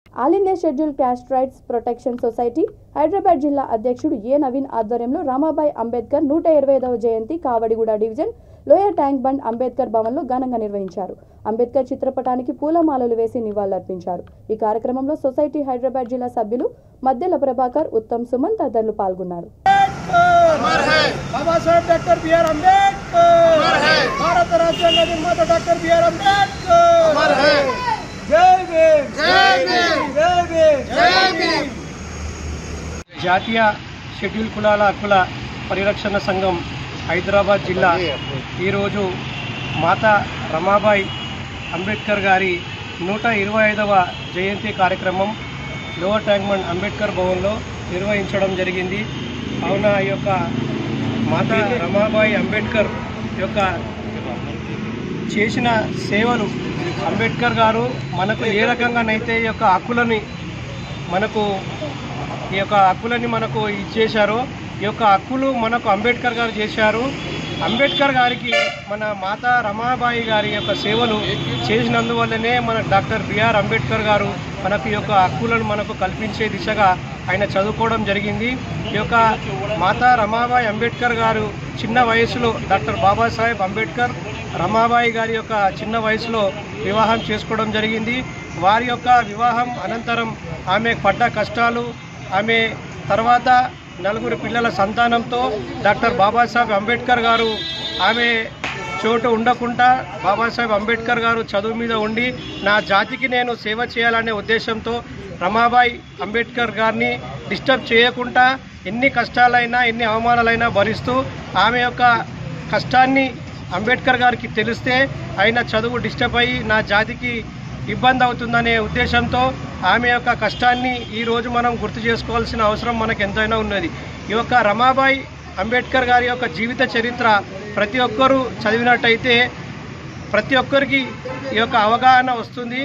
All India schedule caste rights protection society Hyderabad జిల్లా అధ్యక్షుడు A Naveen ఆధ్వర్యంలో రామాబాయి అంబేద్కర్ 125వ జయంతి Kavadiguda division Lower Tank Bund Ambedkar భవన్లో ఘనంగా నిర్వహించారు. అంబేద్కర్ చిత్రపటానికి పూలమాలలు వేసి నివాళులర్పించారు. ఈ కార్యక్రమంలో సొసైటీ హైదరాబాద్ జిల్లా సభ్యులు మద్దెల ప్రభాకర్, ఉత్తమ్ సుమన్ తదితరులు పాల్గొన్నారు. జాతీయ షెడ్యూల్ కులాల హక్కుల పరిరక్షణ సంఘం హైదరాబాద్ జిల్లా ఈరోజు మాతా రమాబాయి అంబేద్కర్ గారి 125వ జయంతి కార్యక్రమం లోవర్ ట్యాంక్ బండ్ అంబేద్కర్ భవన్లో నిర్వహించడం జరిగింది. కావున ఈ యొక్క మాతా రమాబాయి అంబేద్కర్ యొక్క చేసిన సేవలు, అంబేద్కర్ గారు మనకు ఏ రకంగానైతే ఈ యొక్క హక్కులని మనకు ఇచ్చేశారో, ఈ యొక్క హక్కులు మనకు అంబేద్కర్ గారు చేశారు. అంబేద్కర్ గారికి మన మాతా రమాబాయి గారి యొక్క సేవలు చేసినందువల్లనే మన డాక్టర్ బిఆర్ అంబేద్కర్ గారు మనకు ఈ యొక్క హక్కులను మనకు కల్పించే దిశగా ఆయన చదువుకోవడం జరిగింది. ఈ యొక్క మాతా రమాబాయి అంబేద్కర్ గారు చిన్న వయసులో డాక్టర్ బాబాసాహెబ్ అంబేద్కర్ రమాబాయి గారి యొక్క చిన్న వయసులో వివాహం చేసుకోవడం జరిగింది. వారి యొక్క వివాహం అనంతరం ఆమె పడ్డ కష్టాలు, ఆమె తర్వాత 4 పిల్లల సంతానంతో డాక్టర్ బాబాసాహెబ్ అంబేద్కర్ గారు ఆమె చోటు ఉండకుండా బాబాసాహెబ్ అంబేద్కర్ గారు చదువు మీద ఉండి నా జాతికి నేను సేవ చేయాలనే ఉద్దేశంతో రమాబాయి అంబేద్కర్ గారిని డిస్టర్బ్ చేయకుండా ఎన్ని కష్టాలైనా ఎన్ని అవమానాలైనా భరిస్తూ ఆమె యొక్క కష్టాన్ని అంబేద్కర్ గారికి తెలిస్తే ఆయన చదువు డిస్టర్బ్ అయ్యి నా జాతికి ఇబ్బంది అవుతుందనే ఉద్దేశంతో ఆమె యొక్క కష్టాన్ని ఈరోజు మనం గుర్తు చేసుకోవాల్సిన అవసరం మనకు ఎంతైనా ఉన్నది. ఈ యొక్క రమాబాయి అంబేద్కర్ గారి యొక్క జీవిత చరిత్ర ప్రతి ఒక్కరూ చదివినట్టయితే ప్రతి ఒక్కరికి ఈ యొక్క అవగాహన వస్తుంది.